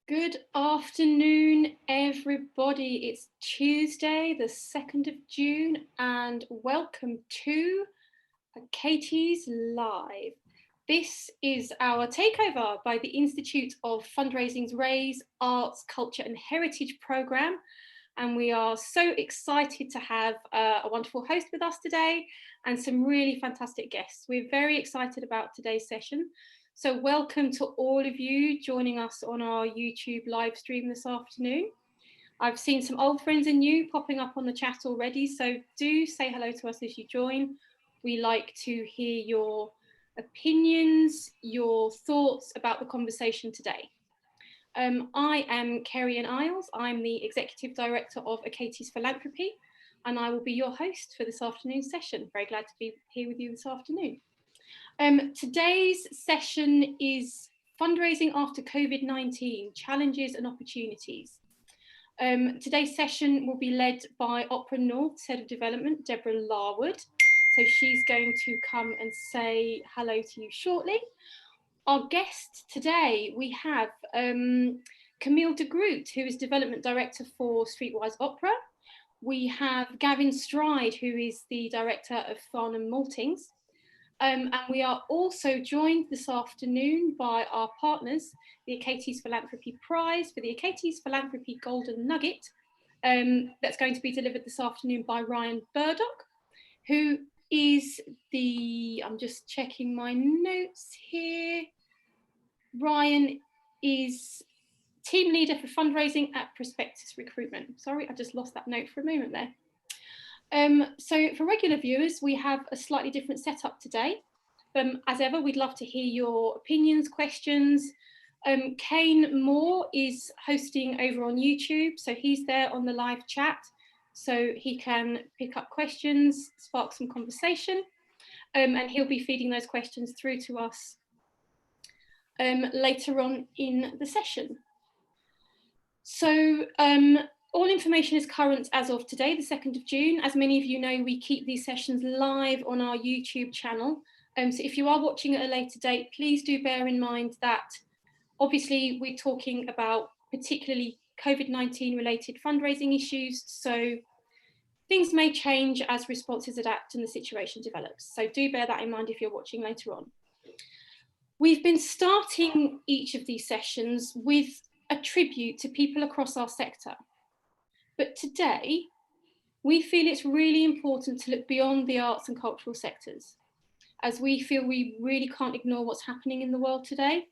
Good afternoon, everybody. It's Tuesday, the 2nd of June, and welcome to Achates Live. This is our takeover by the Institute of Fundraising's Raise, Arts, Culture and Heritage programme. And we are so excited to have a wonderful host with us today and some really fantastic guests. We're very excited about today's session. So welcome to all of you joining us on our YouTube live stream this afternoon. I've seen some old friends and new popping up on the chat already, so do say hello to us as you join. We like to hear your opinions, your thoughts about the conversation today. I am Kerry-Ann Isles. I'm the Executive Director of Achates Philanthropy, and I will be your host for this afternoon's session. Very glad to be here with you this afternoon. Today's session is Fundraising After COVID-19, Challenges and Opportunities. Today's session will be led by Opera North's Head of Development, Deborah Larwood. So she's going to come and say hello to you shortly. Our guest today, we have Camille de Groot, who is Development Director for Streetwise Opera. We have Gavin Stride, who is the Director of Farnham Maltings. And we are also joined this afternoon by our partners, the Achates Philanthropy Prize for the Achates Philanthropy Golden Nugget, that's going to be delivered this afternoon by Ryan Burdock, who is I'm just checking my notes here. Ryan is team leader for fundraising at Prospectus Recruitment. Sorry, I just lost that note for a moment there. So for regular viewers, we have a slightly different setup today. As ever, we'd love to hear your opinions, questions. Kane Moore is hosting over on YouTube, so he's there on the live chat, so he can pick up questions, spark some conversation, and he'll be feeding those questions through to us later on in the session. So all information is current as of today, the 2nd of June. As many of you know, we keep these sessions live on our YouTube channel. So if you are watching at a later date, please do bear in mind that obviously we're talking about particularly COVID-19 related fundraising issues. So things may change as responses adapt and the situation develops. So do bear that in mind if you're watching later on. We've been starting each of these sessions with a tribute to people across our sector. But today, we feel it's really important to look beyond the arts and cultural sectors, as we feel we really can't ignore what's happening in the world today.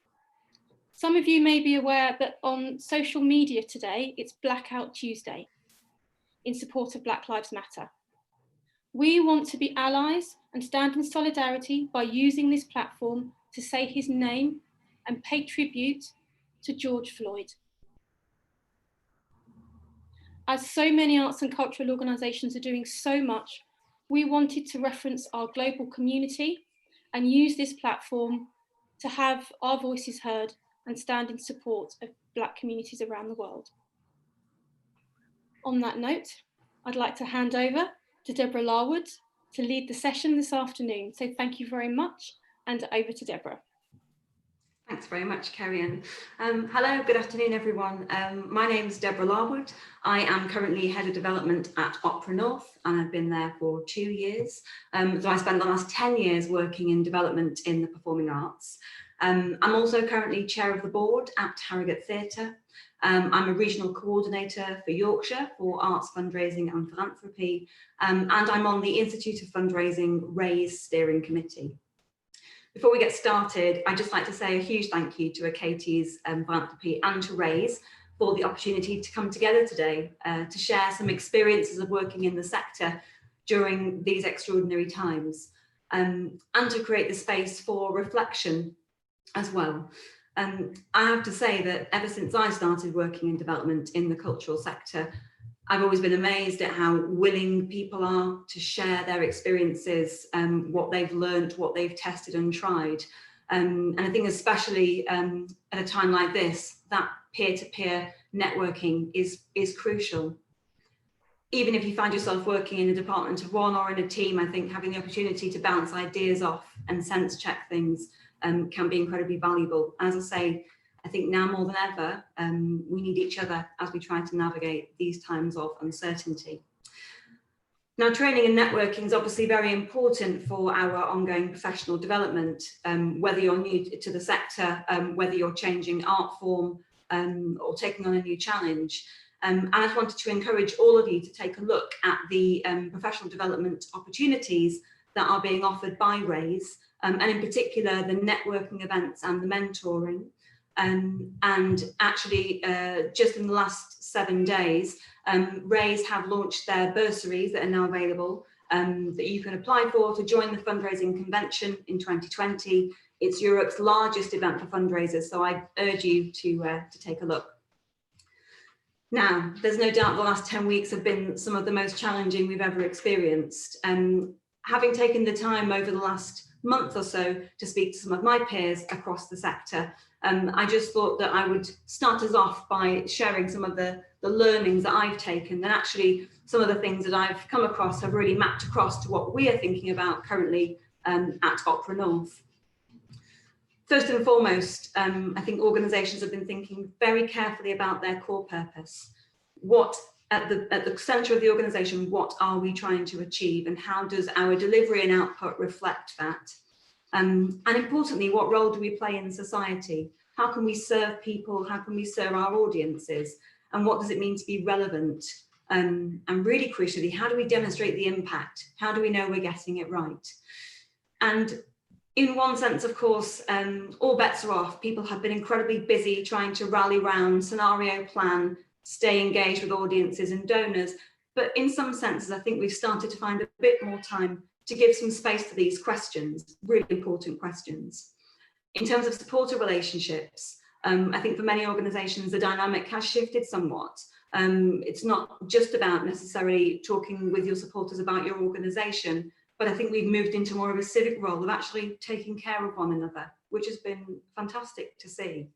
Some of you may be aware that on social media today, it's Blackout Tuesday in support of Black Lives Matter. We want to be allies and stand in solidarity by using this platform to say his name and pay tribute to George Floyd. As so many arts and cultural organisations are doing so much, we wanted to reference our global community and use this platform to have our voices heard and stand in support of Black communities around the world. On that note, I'd like to hand over to Deborah Larwood to lead the session this afternoon. So thank you very much, and over to Deborah. Thanks very much, Kerry-Ann. Hello, good afternoon, everyone. My name is Deborah Larwood. I am currently Head of Development at Opera North, and I've been there for 2 years. So I spent the last 10 years working in development in the performing arts. I'm also currently Chair of the Board at Harrogate Theatre. I'm a Regional Coordinator for Yorkshire for Arts, Fundraising and Philanthropy, and I'm on the Institute of Fundraising Raise Steering Committee. Before we get started, I'd just like to say a huge thank you to Achates Philanthropy and to Raise for the opportunity to come together today to share some experiences of working in the sector during these extraordinary times, and to create the space for reflection as well. I have to say that ever since I started working in development in the cultural sector, I've always been amazed at how willing people are to share their experiences, what they've learned, what they've tested and tried. And I think especially at a time like this, that peer-to-peer networking is crucial. Even if you find yourself working in a department of one or in a team, I think having the opportunity to bounce ideas off and sense check things can be incredibly valuable. As I say, I think now more than ever, we need each other as we try to navigate these times of uncertainty. Now, training and networking is obviously very important for our ongoing professional development, whether you're new to the sector, whether you're changing art form or taking on a new challenge. And I just wanted to encourage all of you to take a look at the professional development opportunities that are being offered by RAISE, and in particular the networking events and the mentoring. And actually, just in the last 7 days, RAISE have launched their bursaries that are now available that you can apply for to join the fundraising convention in 2020. It's Europe's largest event for fundraisers, so I urge you to take a look. Now, there's no doubt the last 10 weeks have been some of the most challenging we've ever experienced. Having taken the time over the last month or so to speak to some of my peers across the sector, I just thought that I would start us off by sharing some of the learnings that I've taken, and actually some of the things that I've come across have really mapped across to what we are thinking about currently at Opera North. First and foremost, I think organisations have been thinking very carefully about their core purpose. What at the centre of the organisation, what are we trying to achieve, and how does our delivery and output reflect that? And importantly, what role do we play in society? How can we serve people? How can we serve our audiences? And what does it mean to be relevant? And really crucially, how do we demonstrate the impact? How do we know we're getting it right? And in one sense, of course, all bets are off. People have been incredibly busy trying to rally round, scenario plan, stay engaged with audiences and donors. But in some senses, I think we've started to find a bit more time to give some space to these questions, really important questions. In terms of supporter relationships, I think for many organisations, the dynamic has shifted somewhat. It's not just about necessarily talking with your supporters about your organisation, but I think we've moved into more of a civic role of actually taking care of one another, which has been fantastic to see.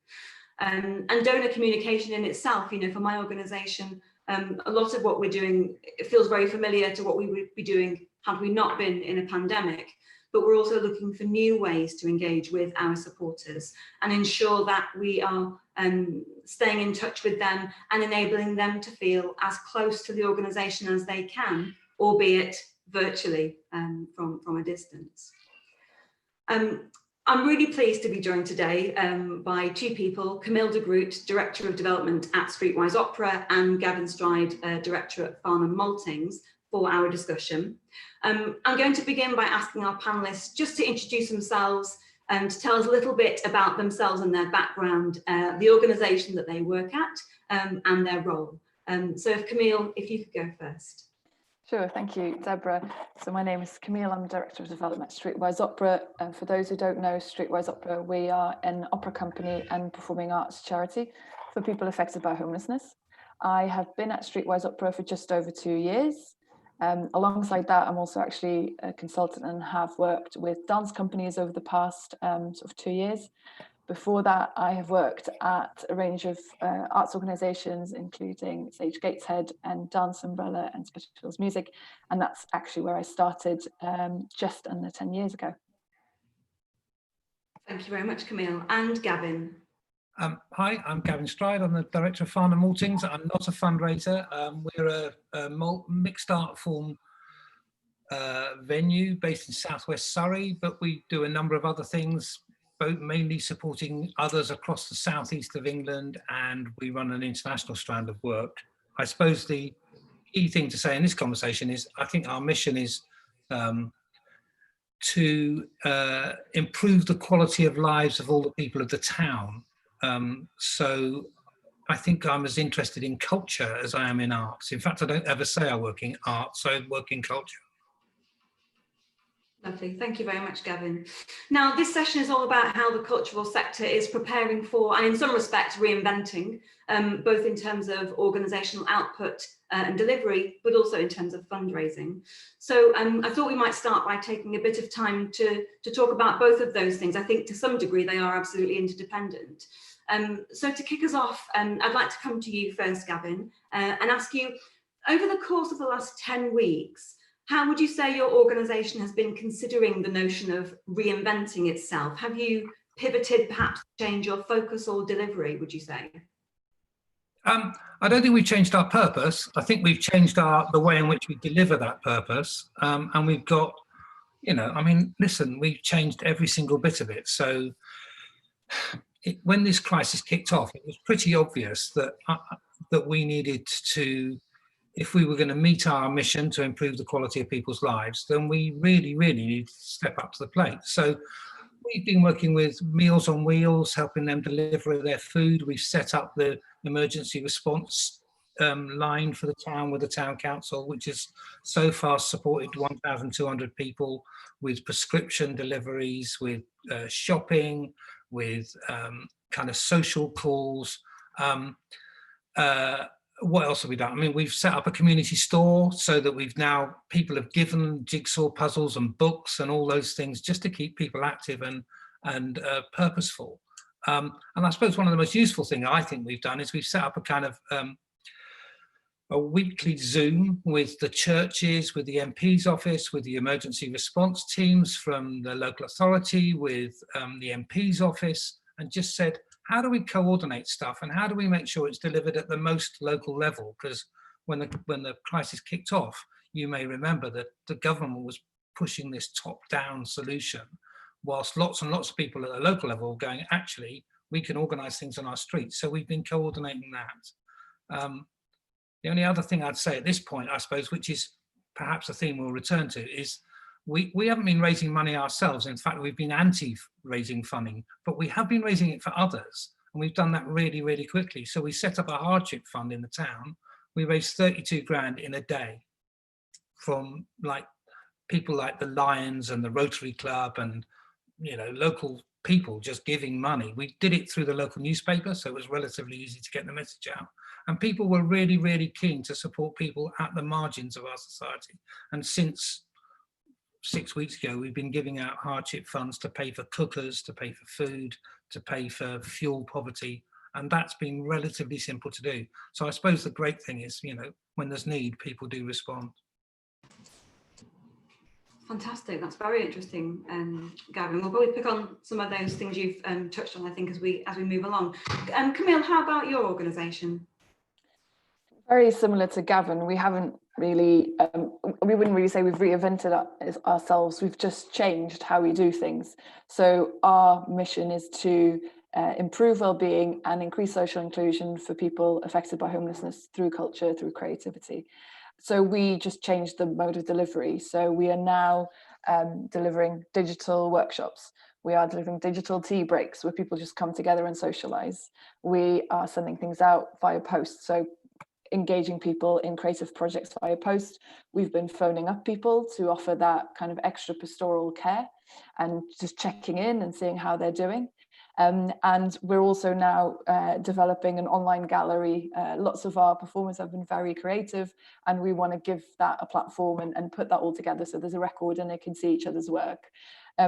And donor communication in itself, you know, for my organisation, a lot of what we're doing, it feels very familiar to what we would be doing had we not been in a pandemic. But we're also looking for new ways to engage with our supporters and ensure that we are staying in touch with them and enabling them to feel as close to the organisation as they can, albeit virtually from a distance. I'm really pleased to be joined today by two people, Camille de Groot, Director of Development at Streetwise Opera, and Gavin Stride, Director at Farnham Maltings, for our discussion. I'm going to begin by asking our panellists just to introduce themselves and to tell us a little bit about themselves and their background, the organisation that they work at, and their role. So if Camille, if you could go first. Sure, thank you, Deborah. So my name is Camille, I'm Director of Development at Streetwise Opera. And for those who don't know Streetwise Opera, we are an opera company and performing arts charity for people affected by homelessness. I have been at Streetwise Opera for just over 2 years. Alongside that, I'm also actually a consultant and have worked with dance companies over the past sort of 2 years. Before that, I have worked at a range of arts organisations, including Sage Gateshead and Dance Umbrella and Spitalfields Music, and that's actually where I started just under 10 years ago. Thank you very much, Camille. And Gavin. Hi, I'm Gavin Stride. I'm the Director of Farnham Maltings. I'm not a fundraiser. We're a mixed art form venue based in southwest Surrey, but we do a number of other things, both mainly supporting others across the southeast of England, and we run an international strand of work. I suppose the key thing to say in this conversation is I think our mission is to improve the quality of lives of all the people of the town. So I think I'm as interested in culture as I am in arts. In fact, I don't ever say I work in arts, I work in culture. Lovely, thank you very much, Gavin. Now, this session is all about how the cultural sector is preparing for, and in some respects, reinventing, both in terms of organisational output and delivery, but also in terms of fundraising. So I thought we might start by taking a bit of time to talk about both of those things. I think to some degree they are absolutely interdependent. So to kick us off, I'd like to come to you first, Gavin, and ask you, over the course of the last 10 weeks, how would you say your organisation has been considering the notion of reinventing itself? Have you pivoted perhaps to change your focus or delivery, would you say? I don't think we've changed our purpose. I think we've changed the way in which we deliver that purpose. And we've got, I mean, listen, we've changed every single bit of it. So when this crisis kicked off, it was pretty obvious that that we needed to, if we were going to meet our mission to improve the quality of people's lives, then we really, really need to step up to the plate. So we've been working with Meals on Wheels, helping them deliver their food. We've set up the emergency response line for the town with the town council, which has so far supported 1,200 people with prescription deliveries, with shopping, with kind of social calls. What else have we done? I mean, we've set up a community store so that people have given jigsaw puzzles and books and all those things just to keep people active and purposeful. And I suppose one of the most useful things I think we've done is we've set up a kind of a weekly Zoom with the churches, with the MP's office, with the emergency response teams from the local authority, with the MP's office, and just said, how do we coordinate stuff and how do we make sure it's delivered at the most local level? Because when the crisis kicked off, you may remember that the government was pushing this top-down solution, whilst lots and lots of people at the local level were going, actually, we can organise things on our streets. So we've been coordinating that. The only other thing I'd say at this point, I suppose, which is perhaps a theme we'll return to, is we haven't been raising money ourselves. In fact, we've been anti-raising funding, but we have been raising it for others. And we've done that really, really quickly. So we set up a hardship fund in the town. We raised 32 grand in a day from people like the Lions and the Rotary Club and, local people just giving money. We did it through the local newspaper, so it was relatively easy to get the message out. And people were really, really keen to support people at the margins of our society. And since 6 weeks ago, we've been giving out hardship funds to pay for cookers, to pay for food, to pay for fuel poverty. And that's been relatively simple to do. So I suppose the great thing is, when there's need, people do respond. Fantastic. That's very interesting, Gavin. We'll probably pick on some of those things you've touched on, I think, as we move along. Camille, how about your organisation? Very similar to Gavin. We haven't really, we wouldn't really say we've reinvented ourselves. We've just changed how we do things. So our mission is to improve well-being and increase social inclusion for people affected by homelessness through culture, through creativity. So we just changed the mode of delivery. So we are now delivering digital workshops. We are delivering digital tea breaks where people just come together and socialise. We are sending things out via post. So engaging people in creative projects via post. We've been phoning up people to offer that kind of extra pastoral care and just checking in and seeing how they're doing. And we're also now developing an online gallery. Lots of our performers have been very creative and we want to give that a platform and put that all together so there's a record and they can see each other's work.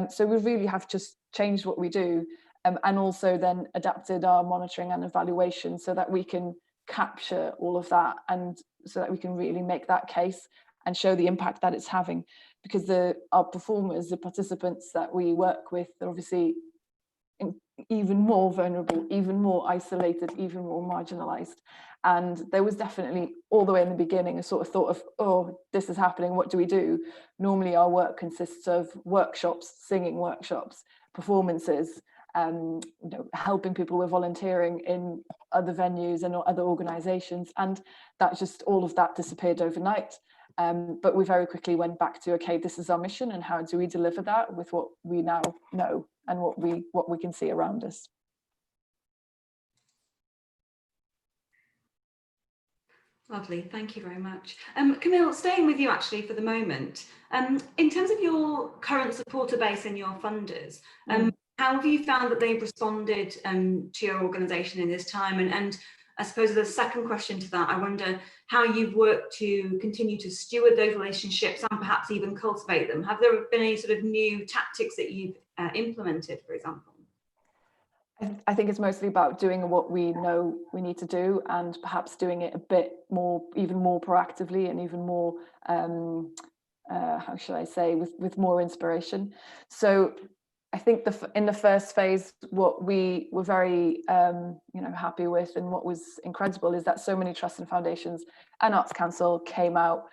So we really have just changed what we do and also then adapted our monitoring and evaluation so that we can capture all of that and so that we can really make that case and show the impact that it's having, because our performers, the participants that we work with, are obviously even more vulnerable, even more isolated, even more marginalized. And there was definitely all the way in the beginning a sort of thought of, oh, this is happening, what do we do? Normally our work consists of workshops, singing workshops, performances, helping people with volunteering in other venues and other organizations, and that just all of that disappeared overnight. But we very quickly went back to, okay, this is our mission and how do we deliver that with what we now know and what we can see around us. Lovely, thank you very much. Camille, staying with you actually for the moment, in terms of your current supporter base and your funders, how have you found that they've responded to your organisation in this time? And I suppose the second question to that, I wonder how you've worked to continue to steward those relationships and perhaps even cultivate them. Have there been any sort of new tactics that you've implemented, for example? I think it's mostly about doing what we know we need to do and perhaps doing it a bit more, even more proactively and even more, how should I say, with more inspiration. So I think in the first phase, what we were very happy with, and what was incredible, is that so many trusts and foundations and Arts Council came out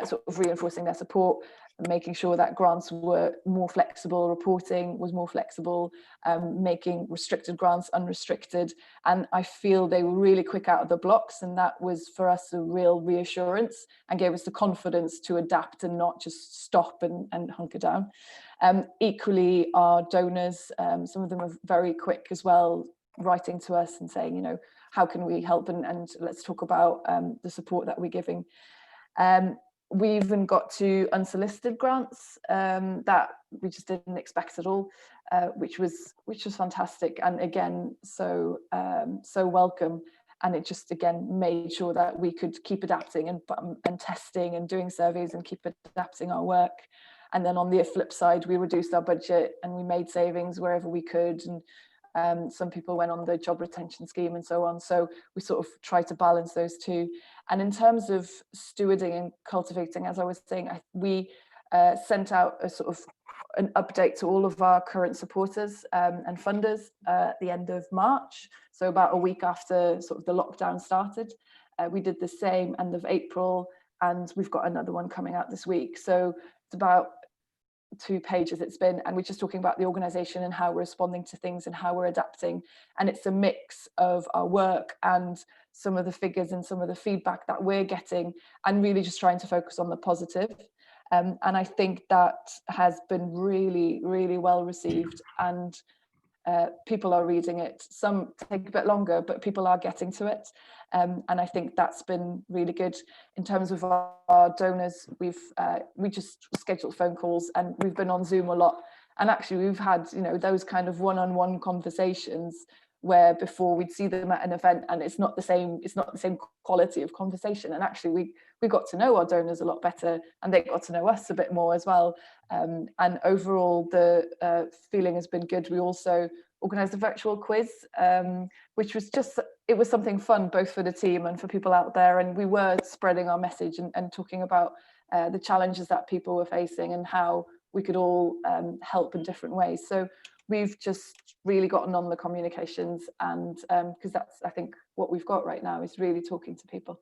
sort of reinforcing their support, making sure that grants were more flexible, reporting was more flexible, making restricted grants unrestricted. And I feel they were really quick out of the blocks, and that was for us a real reassurance and gave us the confidence to adapt and not just stop and hunker down. Equally, our donors, some of them are very quick as well, writing to us and saying, how can we help, and let's talk about the support that we're giving. We even got to unsolicited grants that we just didn't expect at all, which was fantastic, and again so welcome. And it just again made sure that we could keep adapting and testing and doing surveys and keep adapting our work. And then on the flip side, we reduced our budget and we made savings wherever we could. And some people went on the job retention scheme and so on. So we sort of tried to balance those two. And in terms of stewarding and cultivating, as I was saying, we sent out a sort of an update to all of our current supporters and funders at the end of March. So about a week after sort of the lockdown started. We did the same end of April, and we've got another one coming out this week. So it's about 2 pages it's been, and we're just talking about the organisation and how we're responding to things and how we're adapting. And it's a mix of our work and some of the figures and some of the feedback that we're getting, and really just trying to focus on the positive. And I think that has been really, really well received, and people are reading it. Some take a bit longer, but people are getting to it. And I think that's been really good. In terms of our donors, we just scheduled phone calls, and we've been on Zoom a lot. And actually we've had, those kind of one-on-one conversations where before we'd see them at an event and it's not the same quality of conversation. And actually we got to know our donors a lot better, and they got to know us a bit more as well. And overall the feeling has been good. We also organised a virtual quiz, which was it was something fun both for the team and for people out there. And we were spreading our message and talking about the challenges that people were facing and how we could all help in different ways. So we've just really gotten on the communications, and because that's, I think, what we've got right now is really talking to people.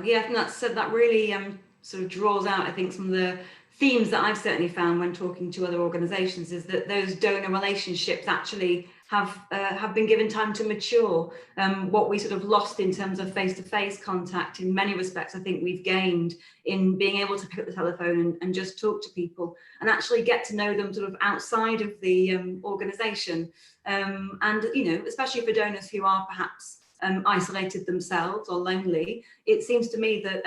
Yeah, I think that really sort of draws out, I think, some of the themes that I've certainly found when talking to other organisations, is that those donor relationships actually have been given time to mature. What we sort of lost in terms of face-to-face contact, in many respects, I think we've gained in being able to pick up the telephone and just talk to people and actually get to know them sort of outside of the organisation. And, especially for donors who are perhaps isolated themselves or lonely, it seems to me that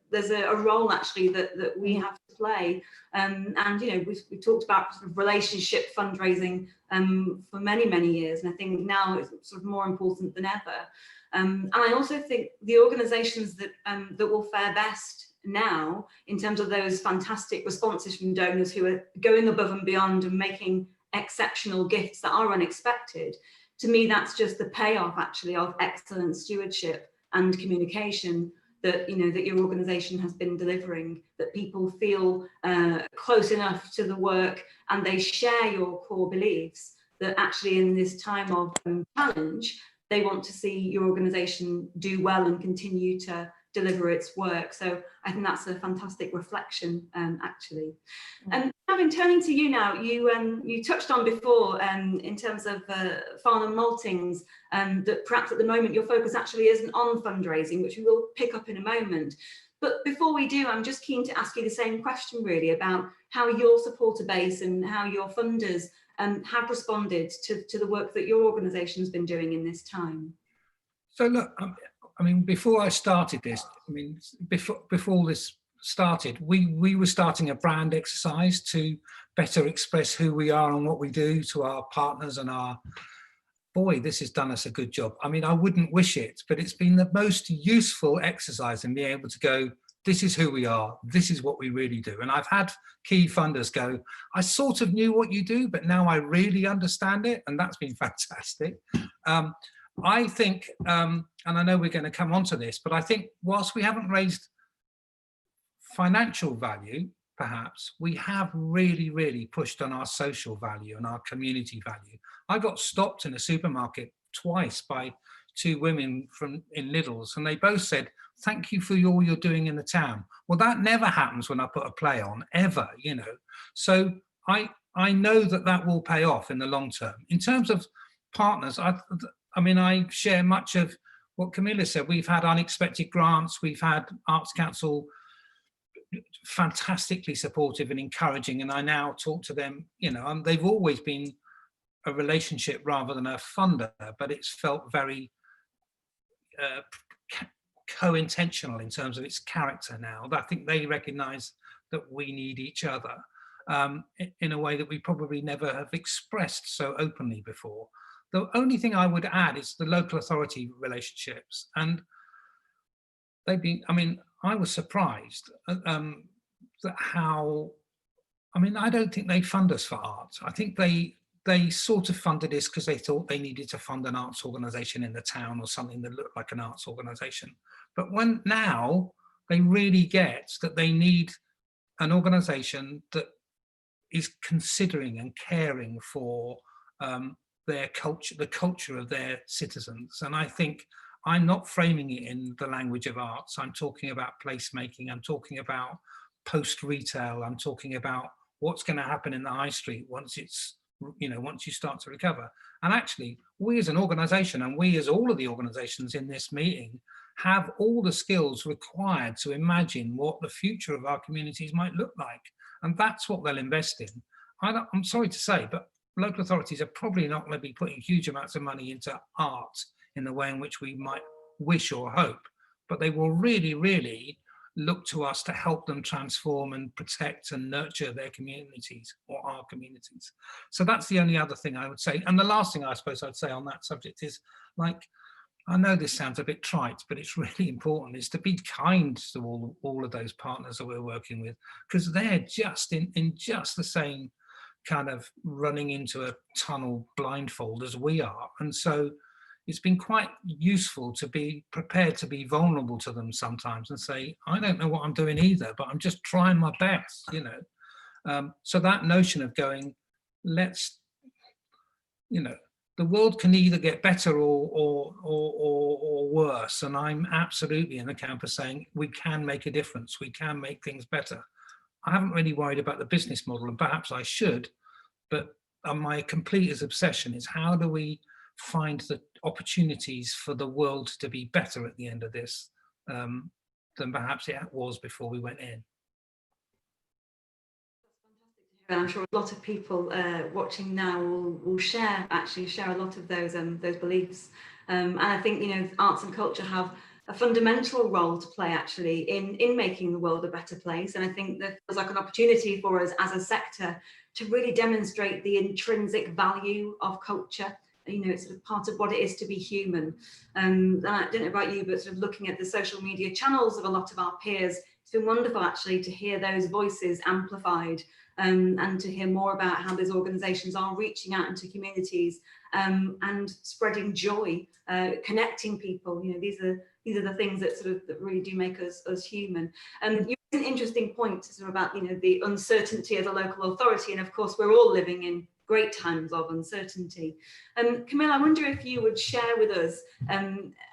there's a role actually that we have to play. And we've talked about sort of relationship fundraising for many years, and I think now it's sort of more important than ever. And I also think the organisations that will fare best now in terms of those fantastic responses from donors who are going above and beyond and making exceptional gifts that are unexpected, to me that's just the payoff actually of excellent stewardship and communication that your organisation has been delivering, that people feel close enough to the work and they share your core beliefs, that actually in this time of challenge, they want to see your organisation do well and continue to deliver its work. So I think that's a fantastic reflection, actually. And having turning to you now, you touched on before in terms of Farnham Maltings, that perhaps at the moment your focus actually isn't on fundraising, which we will pick up in a moment. But before we do, I'm just keen to ask you the same question really about how your supporter base and how your funders have responded to the work that your organisation has been doing in this time. So look, I mean, before I started this, before this started, we were starting a brand exercise to better express who we are and what we do to our partners, and boy, this has done us a good job. I mean, I wouldn't wish it, but it's been the most useful exercise in being able to go, this is who we are, this is what we really do. And I've had key funders go, I sort of knew what you do, but now I really understand it. And that's been fantastic. I think, and I know we're going to come on to this, but I think whilst we haven't raised financial value, perhaps, we have really pushed on our social value and our community value. I got stopped in a supermarket twice by two women in Lidl's, and they both said, "Thank you for all you're doing in the town." Well, that never happens when I put a play on, ever, you know. So I know that will pay off in the long term. In terms of partners, I mean, I share much of what Camilla said. We've had unexpected grants, we've had Arts Council fantastically supportive and encouraging, and I now talk to them, you know, they've always been a relationship rather than a funder, but it's felt very co-intentional in terms of its character now. I think they recognise that we need each other in a way that we probably never have expressed so openly before. The only thing I would add is the local authority relationships, and they've been, I mean, I was surprised that how, I mean, I don't think they fund us for art. I think they sort of funded this because they thought they needed to fund an arts organisation in the town or something that looked like an arts organisation. But when now they really get that they need an organisation that is considering and caring for their culture, the culture of their citizens. And I think I'm not framing it in the language of arts. I'm talking about placemaking. I'm talking about post-retail. I'm talking about what's going to happen in the high street once it's, you know, once you start to recover. And actually, we as an organisation, and we as all of the organisations in this meeting, have all the skills required to imagine what the future of our communities might look like. And that's what they'll invest in. I'm sorry to say, but local authorities are probably not going to be putting huge amounts of money into art in the way in which we might wish or hope, but they will really look to us to help them transform and protect and nurture their communities or our communities. So that's the only other thing I would say. And the last thing I suppose I'd say on that subject is, like, I know this sounds a bit trite, but it's really important, is to be kind to all of those partners that we're working with, because they're just in just the same kind of running into a tunnel blindfold as we are. And so it's been quite useful to be prepared to be vulnerable to them sometimes and say, I don't know what I'm doing either, but I'm just trying my best, you know. So that notion of going, let's, you know, the world can either get better or worse. And I'm absolutely in the camp of saying we can make a difference. We can make things better. I haven't really worried about the business model, and perhaps I should, but my complete obsession is how do we find the opportunities for the world to be better at the end of this than perhaps it was before we went in. And I'm sure a lot of people watching now will share a lot of those beliefs. And I think, you know, arts and culture have a fundamental role to play actually in making the world a better place. And I think that there's like an opportunity for us as a sector to really demonstrate the intrinsic value of culture. You know, it's sort of part of what it is to be human. And I don't know about you, but sort of looking at the social media channels of a lot of our peers, it's been wonderful actually to hear those voices amplified and to hear more about how these organisations are reaching out into communities and spreading joy, connecting people. You know, these are the things that that really do make us human. You raised an interesting point sort of about, you know, the uncertainty of the local authority, and of course we're all living in great times of uncertainty. Camille, I wonder if you would share with us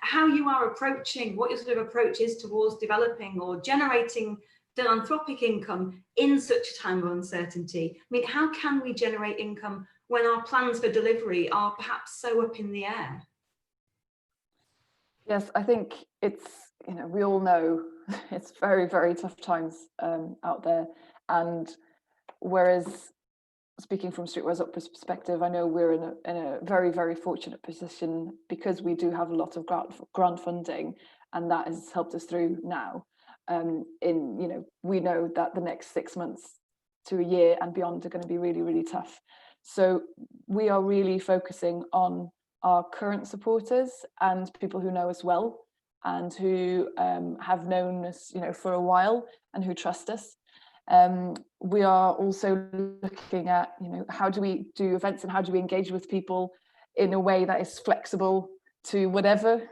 how you are approaching, what your sort of approach is towards developing or generating philanthropic income in such a time of uncertainty. I mean, how can we generate income when our plans for delivery are perhaps so up in the air? Yes, I think it's, you know, we all know it's very, very tough times out there. And whereas, speaking from Streetwise Opera's perspective, I know we're in a very, very fortunate position because we do have a lot of grant funding, and that has helped us through now. You know, we know that the next 6 months to a year and beyond are going to be really, really tough. So we are really focusing on our current supporters and people who know us well and who have known us, you know, for a while and who trust us. We are also looking at, you know, how do we do events and how do we engage with people in a way that is flexible to whatever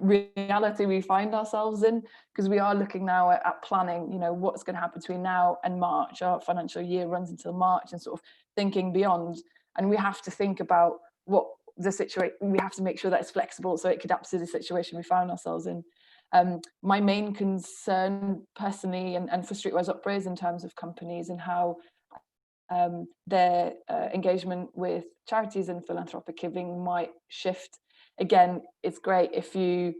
reality we find ourselves in, because we are looking now at planning, you know, what's going to happen between now and March. Our financial year runs until March, and sort of thinking beyond, and we have to think about what the situation, we have to make sure that it's flexible so it could adapt to the situation we found ourselves in. My main concern personally and for Streetwise Opera is in terms of companies and how their engagement with charities and philanthropic giving might shift. Again, it's great if you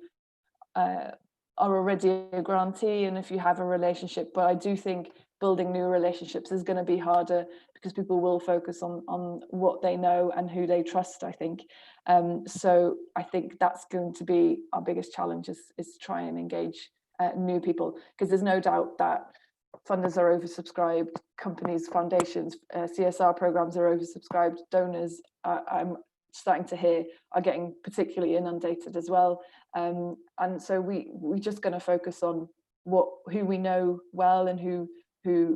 are already a grantee and if you have a relationship, but I do think building new relationships is going to be harder because people will focus on what they know and who they trust, I think. So I think that's going to be our biggest challenge, is to try and engage new people, because there's no doubt that funders are oversubscribed, companies, foundations, CSR programs are oversubscribed, donors, I'm starting to hear, are getting particularly inundated as well. And so we're just going to focus on who we know well and who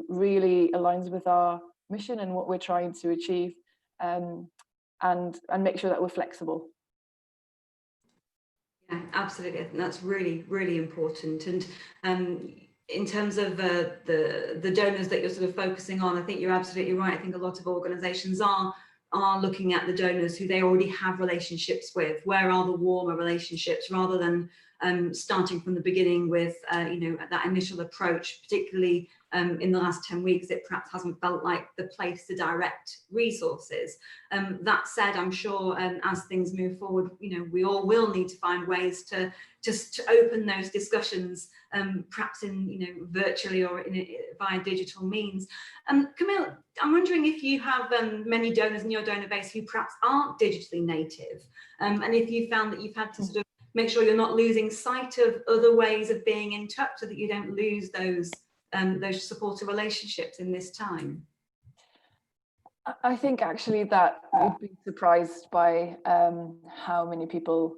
really aligns with our mission and what we're trying to achieve, and make sure that we're flexible. Yeah, absolutely. I think that's really, really important. And in terms of the donors that you're sort of focusing on, I think you're absolutely right. I think a lot of organisations are looking at the donors who they already have relationships with. Where are the warmer relationships, rather than starting from the beginning with you know, that initial approach, particularly in the last 10 weeks, it perhaps hasn't felt like the place to direct resources. That said, I'm sure as things move forward, you know, we all will need to find ways to just open those discussions, perhaps in, you know, virtually or via digital means. Camille, I'm wondering if you have many donors in your donor base who perhaps aren't digitally native, and if you found that you've had to sort of make sure you're not losing sight of other ways of being in touch, so that you don't lose those supportive relationships in this time. I think actually that we've been surprised by how many people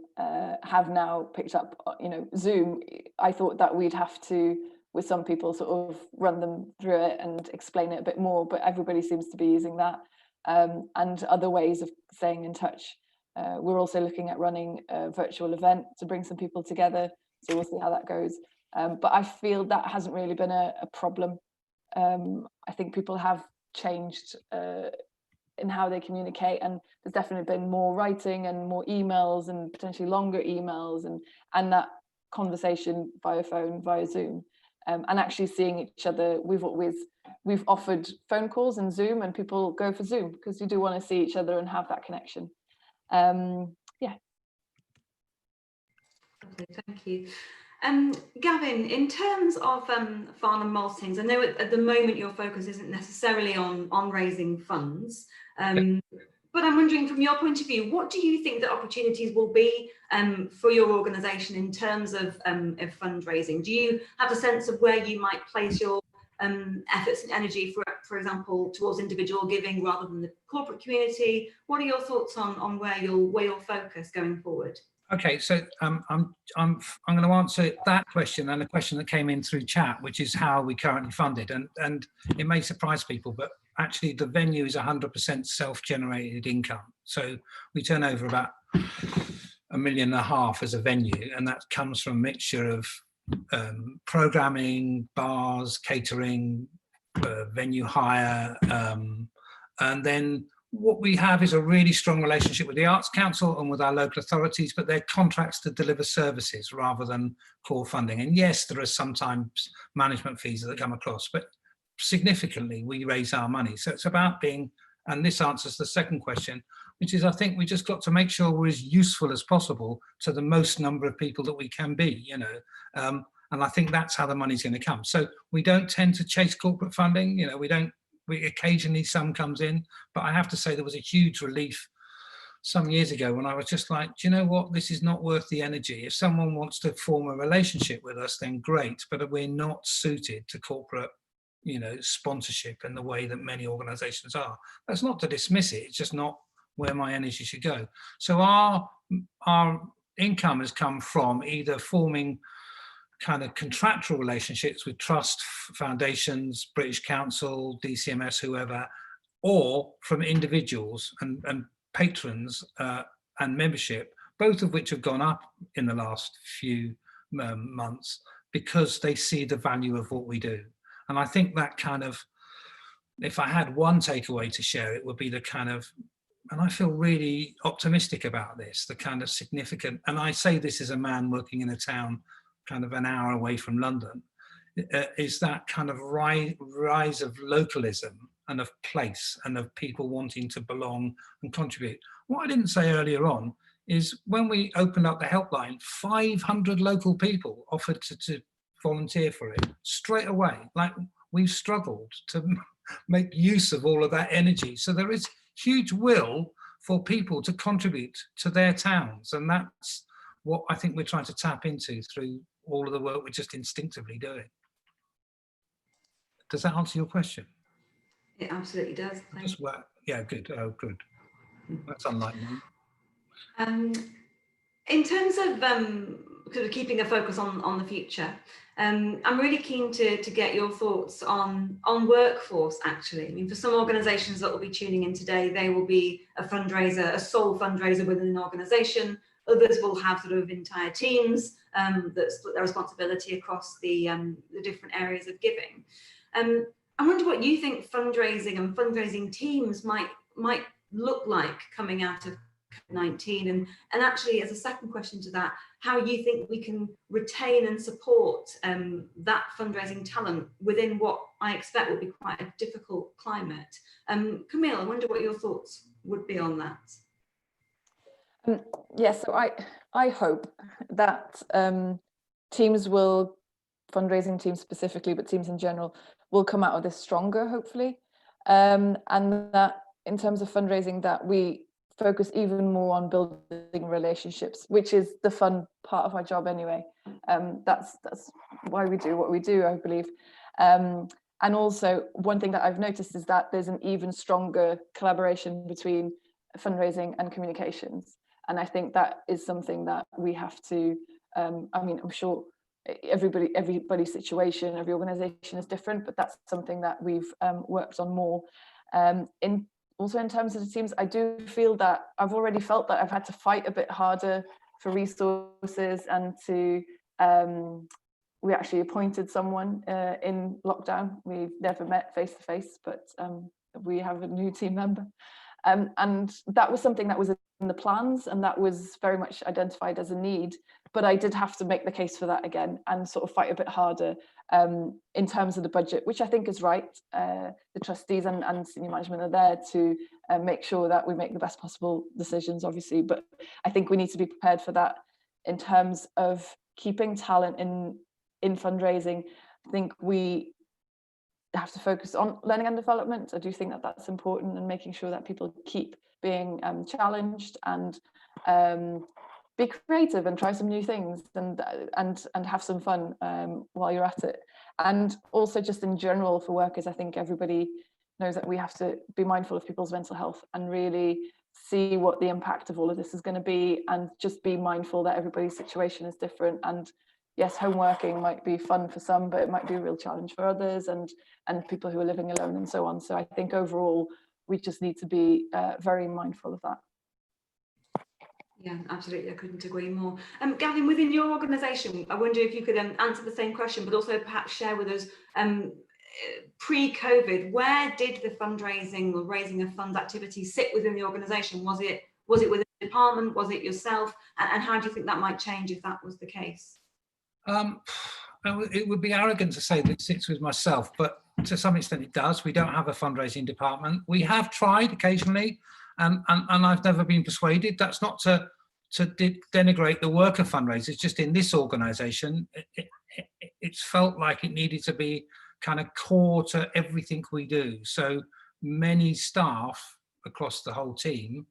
have now picked up, you know, Zoom. I thought that we'd have to, with some people, sort of run them through it and explain it a bit more, but everybody seems to be using that, and other ways of staying in touch. We're also looking at running a virtual event to bring some people together, so we'll see how that goes. But I feel that hasn't really been a problem. I think people have changed in how they communicate, and there's definitely been more writing and more emails and potentially longer emails, and that conversation via phone, via Zoom, and actually seeing each other. We've offered phone calls and Zoom, and people go for Zoom because you do want to see each other and have that connection. Yeah. Okay, thank you. Gavin, in terms of Farnham Maltings, I know at the moment your focus isn't necessarily on raising funds, but I'm wondering, from your point of view, what do you think the opportunities will be for your organisation in terms of fundraising? Do you have a sense of where you might place your efforts and energy, for example, towards individual giving rather than the corporate community? What are your thoughts on where you'll focus going forward? Okay, so I'm going to answer that question and a question that came in through chat, which is how we currently funded, and it may surprise people, but actually the venue is 100% self-generated income. So we turn over about $1.5 million as a venue, and that comes from a mixture of programming, bars, catering, venue hire, and then what we have is a really strong relationship with the Arts Council and with our local authorities, but they're contracts to deliver services rather than core funding. And yes, there are sometimes management fees that come across, but significantly we raise our money. So it's about being, and this answers the second question, which is, I think we just got to make sure we're as useful as possible to the most number of people that we can be, you know, and I think that's how the money's going to come. So we don't tend to chase corporate funding, you know, we occasionally some comes in, but I have to say there was a huge relief some years ago when I was just like, do you know what, this is not worth the energy. If someone wants to form a relationship with us, then great, but we're not suited to corporate, you know, sponsorship in the way that many organizations are. That's not to dismiss it, it's just not where my energy should go. So our income has come from either forming kind of contractual relationships with trust, foundations, British Council, DCMS, whoever, or from individuals and patrons and membership both of which have gone up in the last few months because they see the value of what we do. And I think that kind of, if I had one takeaway to share, it would be the kind of, and I feel really optimistic about this, the kind of significant, and I say this as a man working in a town kind of an hour away from London, is that kind of rise of localism and of place and of people wanting to belong and contribute. What I didn't say earlier on is when we opened up the helpline, 500 local people offered to volunteer for it straight away. Like, we've struggled to make use of all of that energy. So there is huge will for people to contribute to their towns. And that's what I think we're trying to tap into through all of the work we're just instinctively doing. Does that answer your question? It absolutely does. Just work. Yeah, good. Oh, good. That's unlike me. In terms of sort of keeping a focus on the future, I'm really keen to get your thoughts on workforce, actually. I mean, for some organisations that will be tuning in today, they will be a fundraiser, a sole fundraiser within an organisation. Others will have sort of entire teams that split their responsibility across the different areas of giving. I wonder what you think fundraising and fundraising teams might look like coming out of COVID-19, and actually, as a second question to that, how you think we can retain and support that fundraising talent within what I expect will be quite a difficult climate. Camille, I wonder what your thoughts would be on that. Yes, so I hope that teams will, fundraising teams specifically, but teams in general, will come out of this stronger, hopefully, and that in terms of fundraising, that we focus even more on building relationships, which is the fun part of our job anyway. That's why we do what we do, I believe. And also, one thing that I've noticed is that there's an even stronger collaboration between fundraising and communications. And I think that is something that we have to, I mean, I'm sure everybody's situation, every organization is different, but that's something that we've worked on more. Also in terms of the teams, I do feel that I've already felt that I've had to fight a bit harder for resources, and to, we actually appointed someone in lockdown. We've never met face to face, but we have a new team member. And that was something that was in the plans, and that was very much identified as a need, but I did have to make the case for that again and sort of fight a bit harder in terms of the budget, which I think is right. The trustees and senior management are there to make sure that we make the best possible decisions, obviously, but I think we need to be prepared for that in terms of keeping talent in fundraising. I think we have to focus on learning and development. I do think that that's important, and making sure that people keep being challenged and be creative and try some new things and have some fun while you're at it. And also just in general for workers, I think everybody knows that we have to be mindful of people's mental health and really see what the impact of all of this is going to be, and just be mindful that everybody's situation is different. And yes, home working might be fun for some, but it might be a real challenge for others, and people who are living alone and so on. So I think overall, we just need to be very mindful of that. Yeah, absolutely. I couldn't agree more. Gavin, within your organisation, I wonder if you could answer the same question, but also perhaps share with us, pre-COVID, where did the fundraising or raising of funds activity sit within the organisation? Was it within the department? Was it yourself? And how do you think that might change if that was the case? It would be arrogant to say that it sits with myself, but to some extent it does. We don't have a fundraising department. We have tried occasionally, and I've never been persuaded. That's not to denigrate the work of fundraisers. Just in this organisation, it's felt like it needed to be kind of core to everything we do. So many staff across the whole team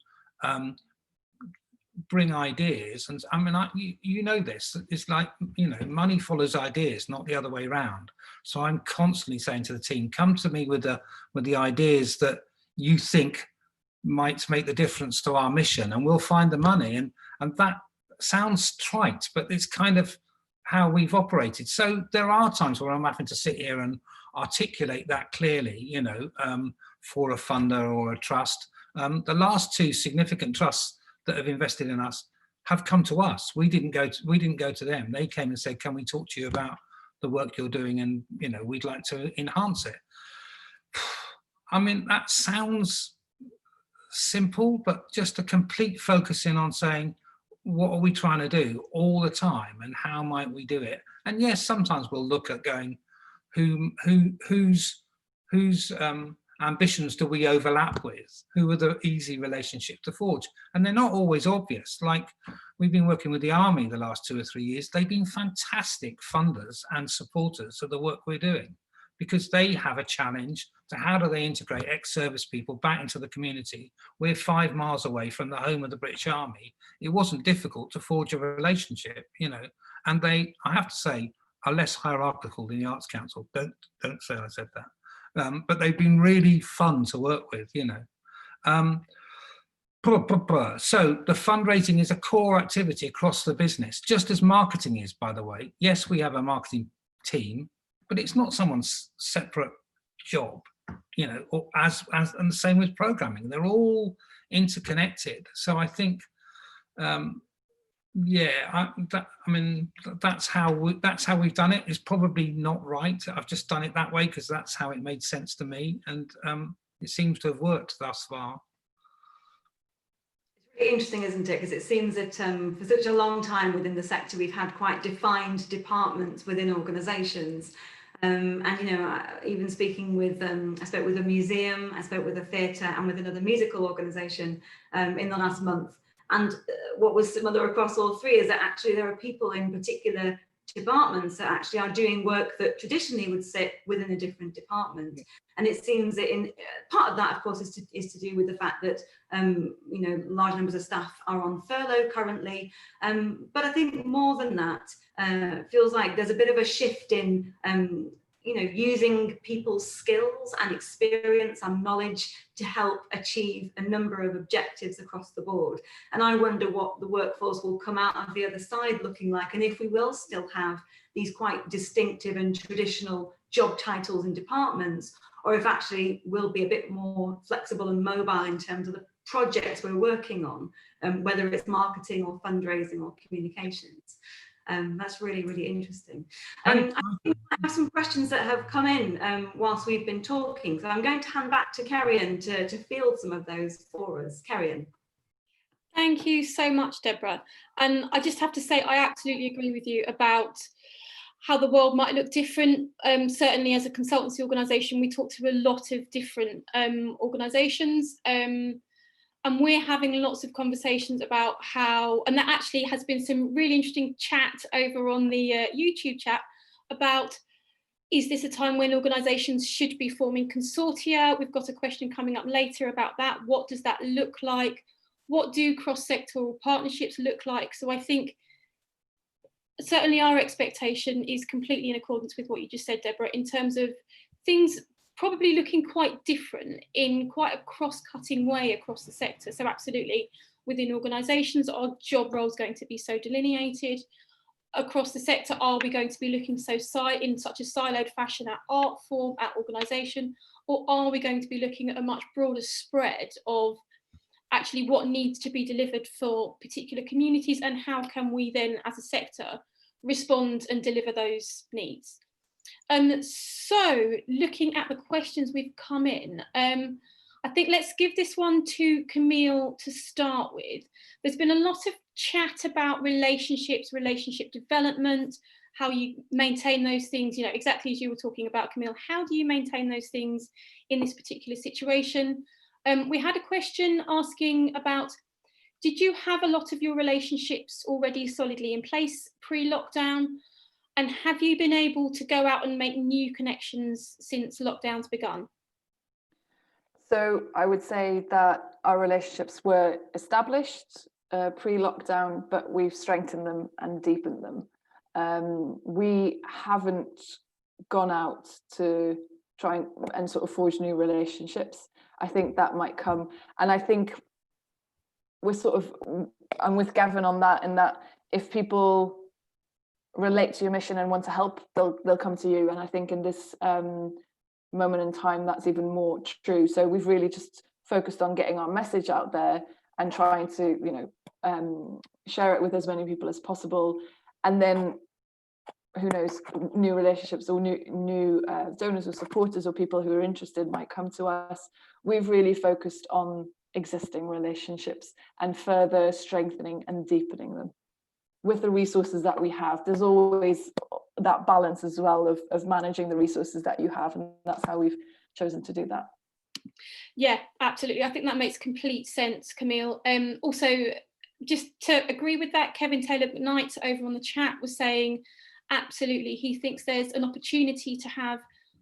bring ideas, and I mean, you know this, it's like, you know, money follows ideas, not the other way around. So I'm constantly saying to the team, come to me with the ideas that you think might make the difference to our mission, and we'll find the money. And that sounds trite, but it's kind of how we've operated. So there are times where I'm having to sit here and articulate that clearly, you know, for a funder or a trust. The last two significant trusts that have invested in us have come to us. We didn't go to them. They came and said, can we talk to you about the work you're doing, and we'd like to enhance it. I mean, that sounds simple, but just a complete focusing on saying, what are we trying to do all the time, and how might we do it? And yes, sometimes we'll look at going, whose ambitions do we overlap with? Who are the easy relationships to forge? And they're not always obvious. Like, we've been working with the Army the last 2 or 3 years. They've been fantastic funders and supporters of the work we're doing, because they have a challenge to how do they integrate ex-service people back into the community. We're 5 miles away from the home of the British Army. It wasn't difficult to forge a relationship, and they, I have to say, are less hierarchical than the Arts Council. Don't say I said that. But they've been really fun to work with, So the fundraising is a core activity across the business, just as marketing is, by the way. Yes, we have a marketing team, but it's not someone's separate job, or and the same with programming. They're all interconnected. So I think, that's how we've done it. It's probably not right. I've just done it that way because that's how it made sense to me, and it seems to have worked thus far. It's really interesting, isn't it? Because it seems that for such a long time within the sector, we've had quite defined departments within organisations. Even speaking with, I spoke with a museum, I spoke with a theatre, and with another musical organisation in the last month. And what was similar across all three is that actually there are people in particular departments that actually are doing work that traditionally would sit within a different department. And it seems that part of that, of course, is to do with the fact that large numbers of staff are on furlough currently. But I think more than that, feels like there's a bit of a shift in using people's skills and experience and knowledge to help achieve a number of objectives across the board. And I wonder what the workforce will come out of the other side looking like, and if we will still have these quite distinctive and traditional job titles in departments, or if actually we'll be a bit more flexible and mobile in terms of the projects we're working on, whether it's marketing or fundraising or communications. That's really, really interesting. I think I have some questions that have come in whilst we've been talking, so I'm going to hand back to Kerry-Ann to field some of those for us. Kerry-Ann. Thank you so much, Deborah. And I just have to say, I absolutely agree with you about how the world might look different. Certainly as a consultancy organisation, we talk to a lot of different organisations. And we're having lots of conversations about how, and there actually has been some really interesting chat over on the YouTube chat about, is this a time when organisations should be forming consortia? We've got a question coming up later about that. What does that look like? What do cross-sectoral partnerships look like? So I think certainly our expectation is completely in accordance with what you just said, Deborah, in terms of things probably looking quite different in quite a cross-cutting way across the sector. So absolutely, within organisations, are job roles going to be so delineated? Across the sector, are we going to be looking in such a siloed fashion at art form, at organisation, or are we going to be looking at a much broader spread of actually what needs to be delivered for particular communities, and how can we then, as a sector, respond and deliver those needs? So looking at the questions we've come in, I think let's give this one to Camille to start with. There's been a lot of chat about relationships, relationship development, how you maintain those things, exactly as you were talking about, Camille. How do you maintain those things in this particular situation? We had a question asking about, did you have a lot of your relationships already solidly in place pre-lockdown? And have you been able to go out and make new connections since lockdown's begun? So I would say that our relationships were established pre-lockdown, but we've strengthened them and deepened them. We haven't gone out to try and sort of forge new relationships. I think that might come. And I think I'm with Gavin on that, in that if people relate to your mission and want to help, they'll come to you. And I think in this moment in time, that's even more true. So we've really just focused on getting our message out there and trying to, share it with as many people as possible. And then, who knows, new relationships or new donors or supporters or people who are interested might come to us. We've really focused on existing relationships and further strengthening and deepening them with the resources that we have. There's always that balance as well of managing the resources that you have, and that's how we've chosen to do that. Yeah, absolutely. I think that makes complete sense, Camille. Also, just to agree with that, Kevin Taylor McKnight over on the chat was saying, absolutely, he thinks there's an opportunity to have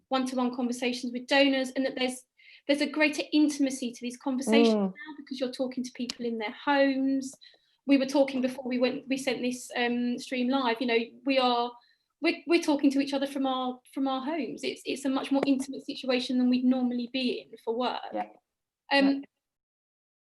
one-to-one conversations with donors, and that there's a greater intimacy to these conversations now, because you're talking to people in their homes. We were talking before we sent this stream live. We're talking to each other from our homes. It's a much more intimate situation than we'd normally be in for work. Yeah.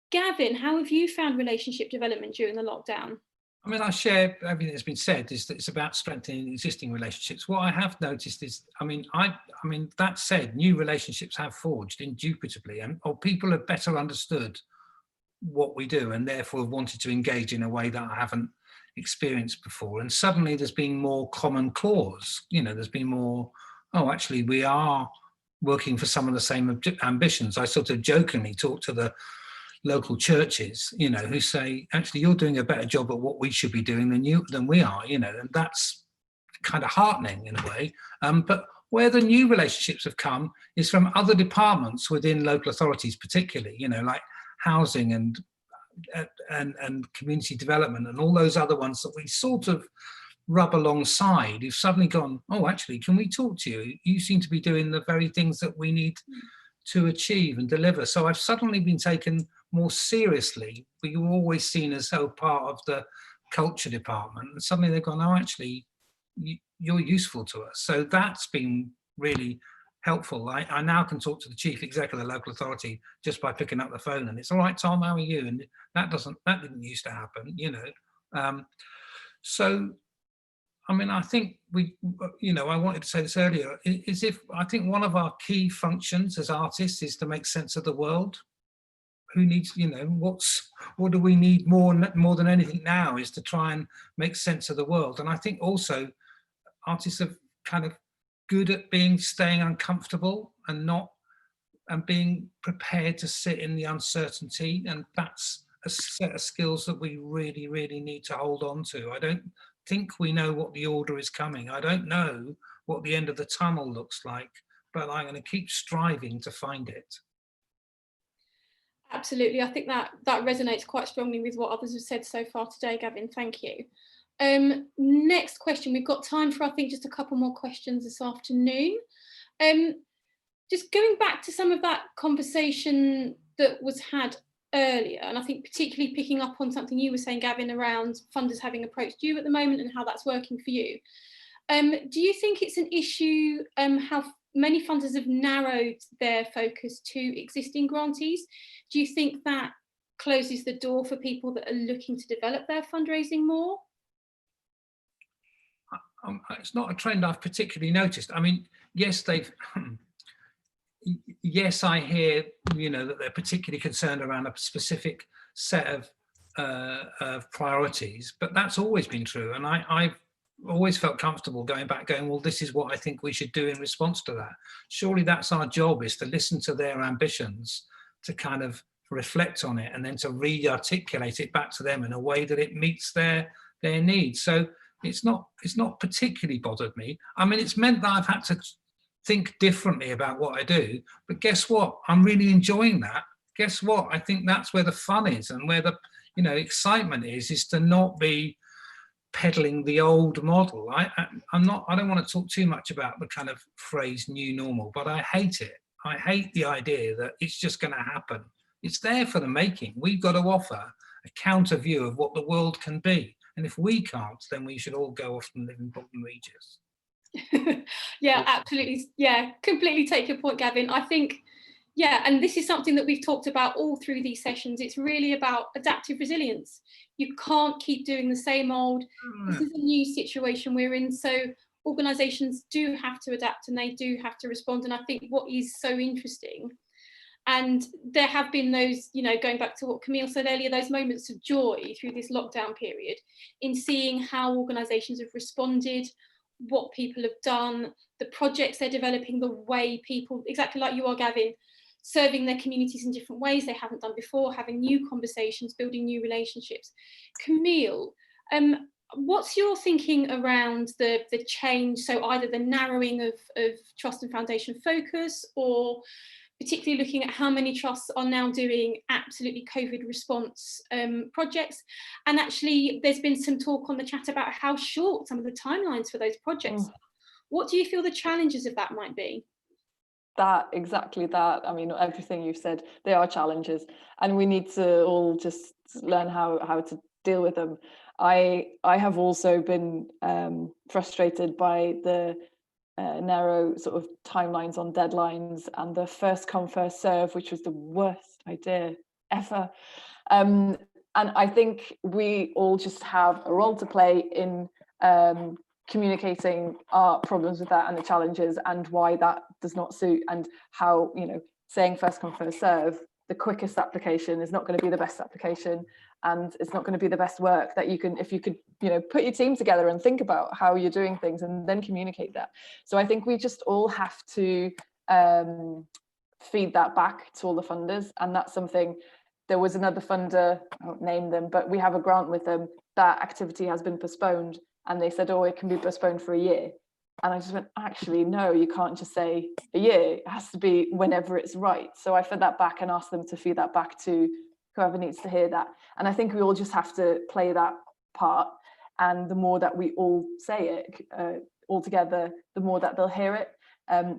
Gavin, how have you found relationship development during the lockdown? I mean, I share everything that's been said. Is that it's about strengthening existing relationships. What I have noticed is, that said, new relationships have forged indubitably, or people have better understood what we do, and therefore have wanted to engage in a way that I haven't experienced before. And suddenly there's been more common cause. There's been more, oh, actually, we are working for some of the same ambitions. I sort of jokingly talk to the local churches, who say, actually, you're doing a better job at what we should be doing than we are, and that's kind of heartening in a way. But where the new relationships have come is from other departments within local authorities, particularly, like housing and community development and all those other ones that we sort of rub alongside, who've suddenly gone, oh, actually, can we talk to you? You seem to be doing the very things that we need to achieve and deliver. So I've suddenly been taken more seriously. We were always seen as part of the culture department, and suddenly they've gone, oh, actually, you're useful to us. So that's been really helpful. I now can talk to the chief exec of the local authority just by picking up the phone, and it's all right, Tom, how are you? And that didn't used to happen, So, I think I wanted to say this earlier, I think one of our key functions as artists is to make sense of the world. Who needs, what do we need more than anything now is to try and make sense of the world. And I think also artists are kind of good at staying uncomfortable and being prepared to sit in the uncertainty. And that's a set of skills that we really, really need to hold on to. I don't think we know what the order is coming. I don't know what the end of the tunnel looks like, but I'm going to keep striving to find it. Absolutely. I think that resonates quite strongly with what others have said so far today, Gavin. Thank you. Next question. We've got time for, I think, just a couple more questions this afternoon. Just going back to some of that conversation that was had earlier, and I think particularly picking up on something you were saying, Gavin, around funders having approached you at the moment and how that's working for you. Do you think it's an issue how many funders have narrowed their focus to existing grantees? Do you think that closes the door for people that are looking to develop their fundraising more? It's not a trend I've particularly noticed. Yes, yes, I hear, that they're particularly concerned around a specific set of priorities, but that's always been true. And I've always felt comfortable going, well, this is what I think we should do in response to that. Surely that's our job, is to listen to their ambitions, to kind of reflect on it, and then to re-articulate it back to them in a way that it meets their needs. So it's not particularly bothered me. It's meant that I've had to think differently about what I do, but guess what? I'm really enjoying that. Guess what? I think that's where the fun is, and where the excitement is to not be peddling the old model. I don't want to talk too much about the kind of phrase new normal, but I hate it. I hate the idea that it's just going to happen. It's there for the making. We've got to offer a counter view of what the world can be. And if we can't, then we should all go off and live in Bolton Regis. Yeah, absolutely. Yeah, completely take your point, Gavin. I think, and this is something that we've talked about all through these sessions. It's really about adaptive resilience. You can't keep doing the same old. This is a new situation we're in. So organisations do have to adapt, and they do have to respond. And I think what is so interesting And there have been those, you know, going back to what Camille said earlier, those moments of joy through this lockdown period in seeing how organisations have responded, what people have done, the projects they're developing, the way people, exactly like you are, Gavin, serving their communities in different ways they haven't done before, having new conversations, building new relationships. Camille, what's your thinking around the change? So either the narrowing of trust and foundation focus, or particularly looking at how many trusts are now doing absolutely COVID response projects. And actually, there's been some talk on the chat about how short some of the timelines for those projects are. What do you feel the challenges of that might be? Exactly that. I mean, everything you've said, they are challenges, and we need to all just learn how to deal with them. I have also been frustrated by the narrow sort of timelines on deadlines and the first come first serve, which was the worst idea ever. And I think we all just have a role to play in communicating our problems with that and the challenges and why that does not suit, and how, you know, saying first come first serve, the quickest application is not going to be the best application, and it's not going to be the best work that you can, if you could, you know, put your team together and think about how you're doing things and then communicate that. So I think we just all have to feed that back to all the funders, and that's something. There was another funder, I won't name them, but we have a grant with them. That activity has been postponed, and they said, oh, it can be postponed for a year. And I just went, actually, no, you can't just say a year. It has to be whenever it's right. So I fed that back and asked them to feed that back to whoever needs to hear that. And I think we all just have to play that part. And the more that we all say it all together, the more that they'll hear it.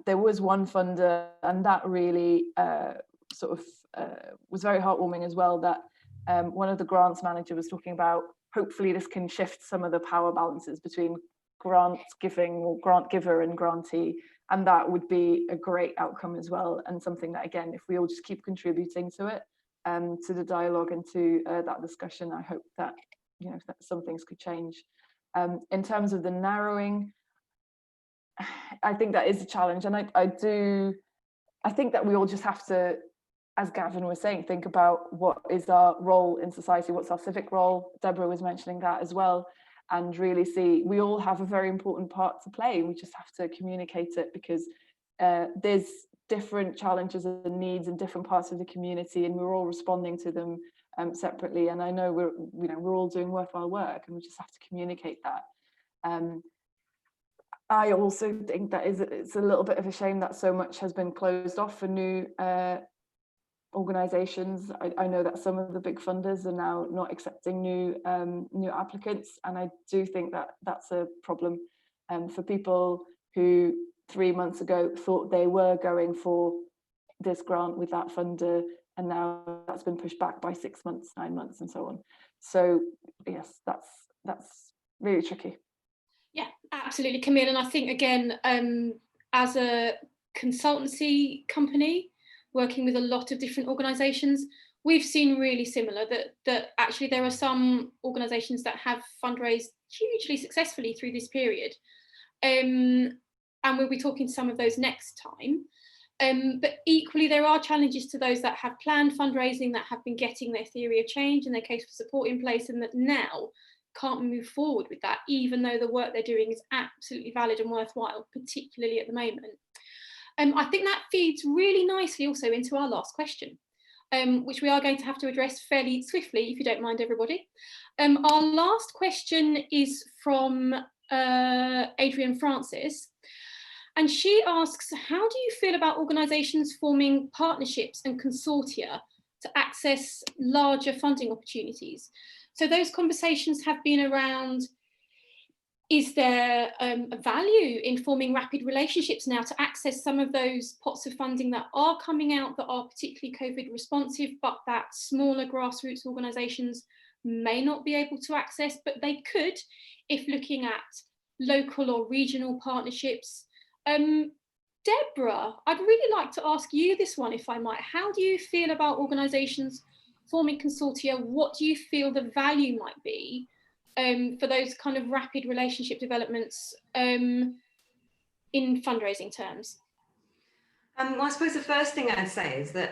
There was one funder, and that really was very heartwarming as well, that one of the grants manager was talking about, hopefully this can shift some of the power balances between grant giving or grant giver and grantee, and that would be a great outcome as well, and something that, again, if we all just keep contributing to it, to the dialogue and to that discussion, I hope that, you know, that some things could change. In terms of the narrowing, I think that is a challenge, and I think that we all just have to, as Gavin was saying, think about what is our role in society, what's our civic role. Deborah was mentioning that as well, and really see we all have a very important part to play. We just have to communicate it, because there's different challenges and needs in different parts of the community, and we're all responding to them separately. And I know we're all doing worthwhile work, and we just have to communicate that. I also think that it's a little bit of a shame that so much has been closed off for new organisations. I know that some of the big funders are now not accepting new applicants, and I do think that that's a problem for people who 3 months ago thought they were going for this grant with that funder, and now that's been pushed back by 6 months, 9 months, and so on. So yes, that's really tricky. Yeah, absolutely, Camille. And I think, again, as a consultancy company working with a lot of different organisations, we've seen really similar that actually there are some organisations that have fundraised hugely successfully through this period, and we'll be talking to some of those next time. But equally, there are challenges to those that have planned fundraising, that have been getting their theory of change and their case for support in place, and that now can't move forward with that, even though the work they're doing is absolutely valid and worthwhile, particularly at the moment. I think that feeds really nicely also into our last question, which we are going to have to address fairly swiftly, if you don't mind, everybody. Our last question is from Adrienne Francis, and she asks, how do you feel about organisations forming partnerships and consortia to access larger funding opportunities? So those conversations have been around, is there a value in forming rapid relationships now to access some of those pots of funding that are coming out that are particularly COVID responsive, but that smaller grassroots organisations may not be able to access, but they could if looking at local or regional partnerships? Deborah, I'd really like to ask you this one, if I might. How do you feel about organisations forming consortia? What do you feel the value might be for those kind of rapid relationship developments in fundraising terms? Well, I suppose the first thing I'd say is that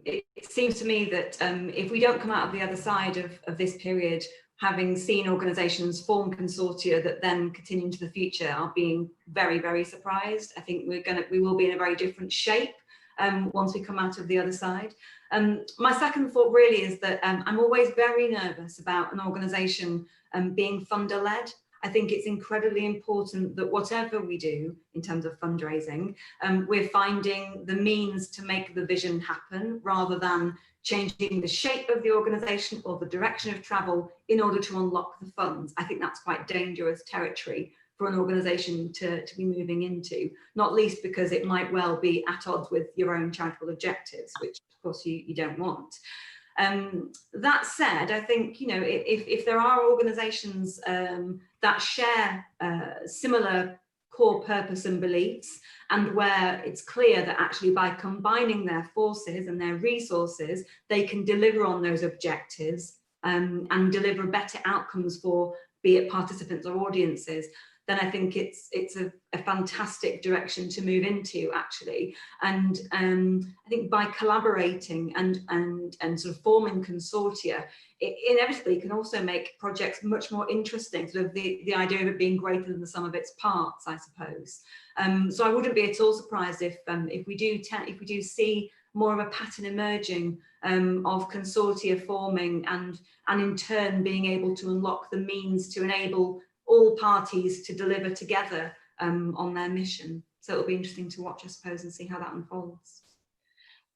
it seems to me that if we don't come out of the other side of this period, having seen organisations form consortia that then continue into the future, are being very, very surprised. I think we will be in a very different shape once we come out of the other side. My second thought really is that I'm always very nervous about an organisation being funder-led. I think it's incredibly important that whatever we do in terms of fundraising, we're finding the means to make the vision happen rather than changing the shape of the organisation or the direction of travel in order to unlock the funds. I think that's quite dangerous territory for an organisation to be moving into, not least because it might well be at odds with your own charitable objectives, which of course you don't want. That said, I think, you know, if there are organisations that share similar core purpose and beliefs, and where it's clear that actually by combining their forces and their resources, they can deliver on those objectives and deliver better outcomes for, be it participants or audiences, then I think it's a fantastic direction to move into, actually. And I think by collaborating and sort of forming consortia, it inevitably can also make projects much more interesting, sort of the idea of it being greater than the sum of its parts, I suppose. So I wouldn't be at all surprised if we do see more of a pattern emerging of consortia forming and in turn being able to unlock the means to enable all parties to deliver together on their mission. So it'll be interesting to watch, I suppose, and see how that unfolds.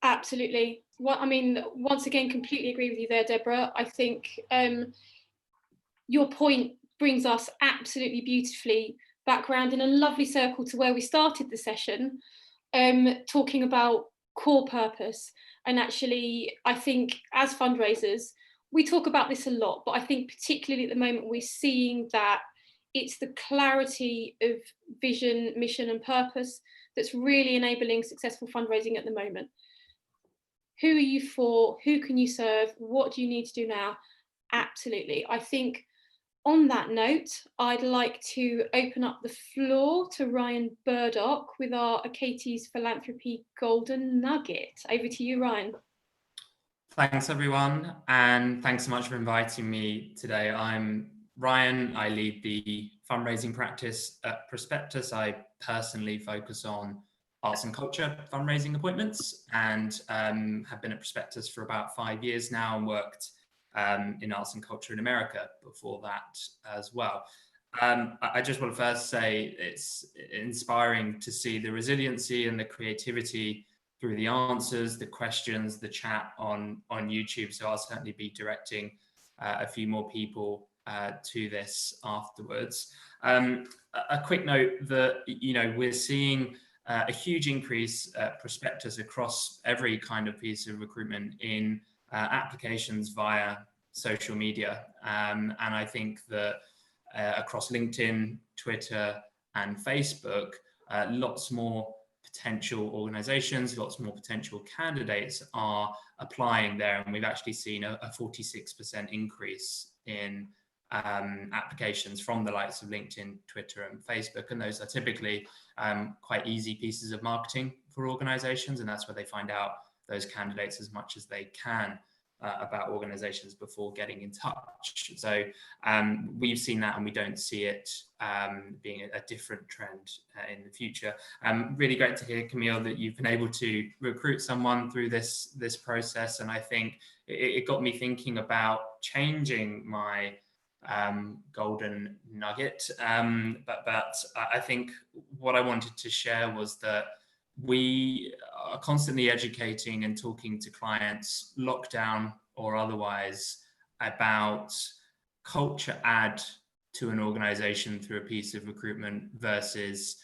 Absolutely. Well, I mean, once again, completely agree with you there, Deborah. I think your point brings us absolutely beautifully back around in a lovely circle to where we started the session, talking about core purpose. And actually, I think as fundraisers, we talk about this a lot, but I think particularly at the moment, we're seeing that it's the clarity of vision, mission, and purpose that's really enabling successful fundraising at the moment. Who are you for? Who can you serve? What do you need to do now? Absolutely. I think on that note, I'd like to open up the floor to Ryan Burdock with our Achates Philanthropy Golden Nugget. Over to you, Ryan. Thanks, everyone, and thanks so much for inviting me today. I'm Ryan. I lead the fundraising practice at Prospectus. I personally focus on arts and culture fundraising appointments and have been at Prospectus for about 5 years now and worked in arts and culture in America before that as well. I just want to first say it's inspiring to see the resiliency and the creativity through the answers, the questions, the chat on YouTube. So I'll certainly be directing a few more people to this afterwards. A quick note that, you know, we're seeing a huge increase at Prospectus across every kind of piece of recruitment in applications via social media. And I think that across LinkedIn, Twitter, and Facebook, lots more potential organizations, lots more potential candidates are applying there. And we've actually seen a 46% increase in applications from the likes of LinkedIn, Twitter, and Facebook. And those are typically quite easy pieces of marketing for organizations. And that's where they find out those candidates as much as they can about organizations before getting in touch. So we've seen that, and we don't see it being a different trend in the future. Really great to hear, Camille, that you've been able to recruit someone through this process. And I think it got me thinking about changing my golden nugget. But I think what I wanted to share was that we are constantly educating and talking to clients, lockdown or otherwise, about culture add to an organization through a piece of recruitment versus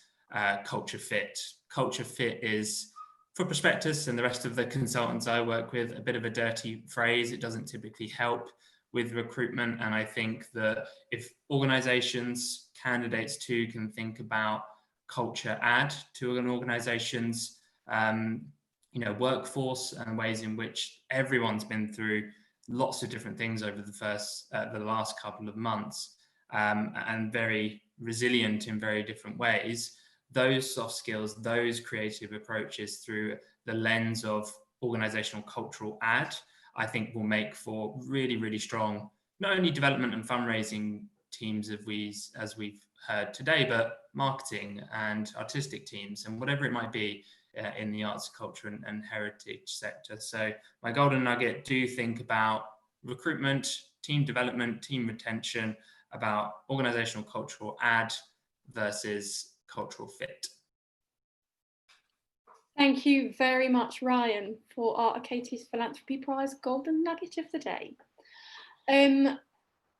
culture fit. Culture fit is, for Prospectus and the rest of the consultants I work with, a bit of a dirty phrase. It doesn't typically help with recruitment. And I think that if organizations, candidates too, can think about culture add to an organization's workforce and ways in which everyone's been through lots of different things over the last couple of months and very resilient in very different ways, those soft skills, those creative approaches through the lens of organizational cultural add, I think will make for really, really strong, not only development and fundraising teams as we've heard today, but marketing and artistic teams and whatever it might be in the arts, culture and heritage sector. So my golden nugget, do think about recruitment, team development, team retention, about organizational cultural add versus cultural fit. Thank you very much, Ryan, for our Achates Philanthropy Prize Golden Nugget of the Day.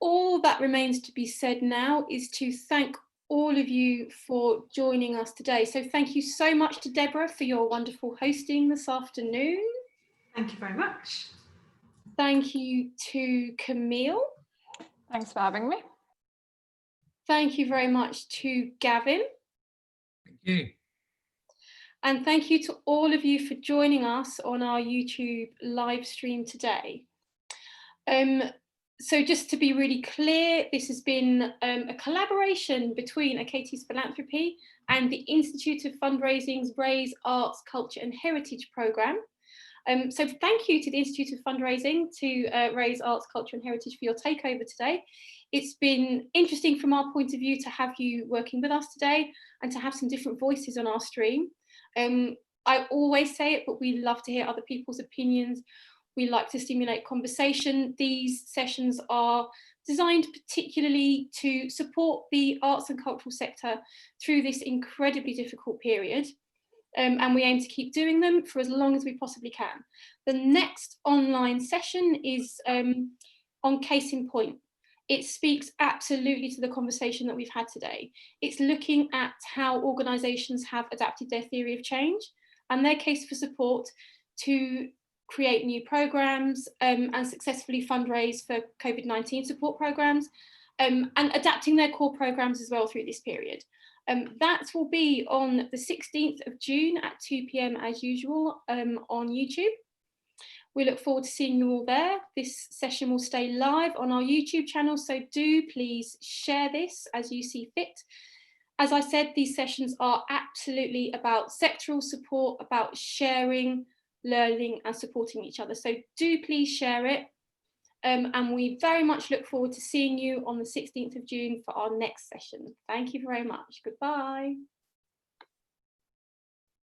All that remains to be said now is to thank all of you for joining us today. So thank you so much to Deborah for your wonderful hosting this afternoon. Thank you very much. Thank you to Camille. Thanks for having me. Thank you very much to Gavin. Thank you. And thank you to all of you for joining us on our YouTube live stream today. So just to be really clear, this has been a collaboration between Achates Philanthropy and the Institute of Fundraising's Raise Arts, Culture and Heritage programme. So thank you to the Institute of Fundraising, to Raise Arts, Culture and Heritage for your takeover today. It's been interesting from our point of view to have you working with us today and to have some different voices on our stream. I always say it, but we love to hear other people's opinions. We like to stimulate conversation. These sessions are designed particularly to support the arts and cultural sector through this incredibly difficult period. And we aim to keep doing them for as long as we possibly can. The next online session is on Case in Point. It speaks absolutely to the conversation that we've had today. It's looking at how organisations have adapted their theory of change and their case for support to create new programmes and successfully fundraise for COVID-19 support programmes, and adapting their core programmes as well through this period. That will be on the 16th of June at 2 p.m. as usual on YouTube. We look forward to seeing you all there. This session will stay live on our YouTube channel, so do please share this as you see fit. As I said, these sessions are absolutely about sectoral support, about sharing, learning and supporting each other. So do please share it. And we very much look forward to seeing you on the 16th of June for our next session. Thank you very much. Goodbye.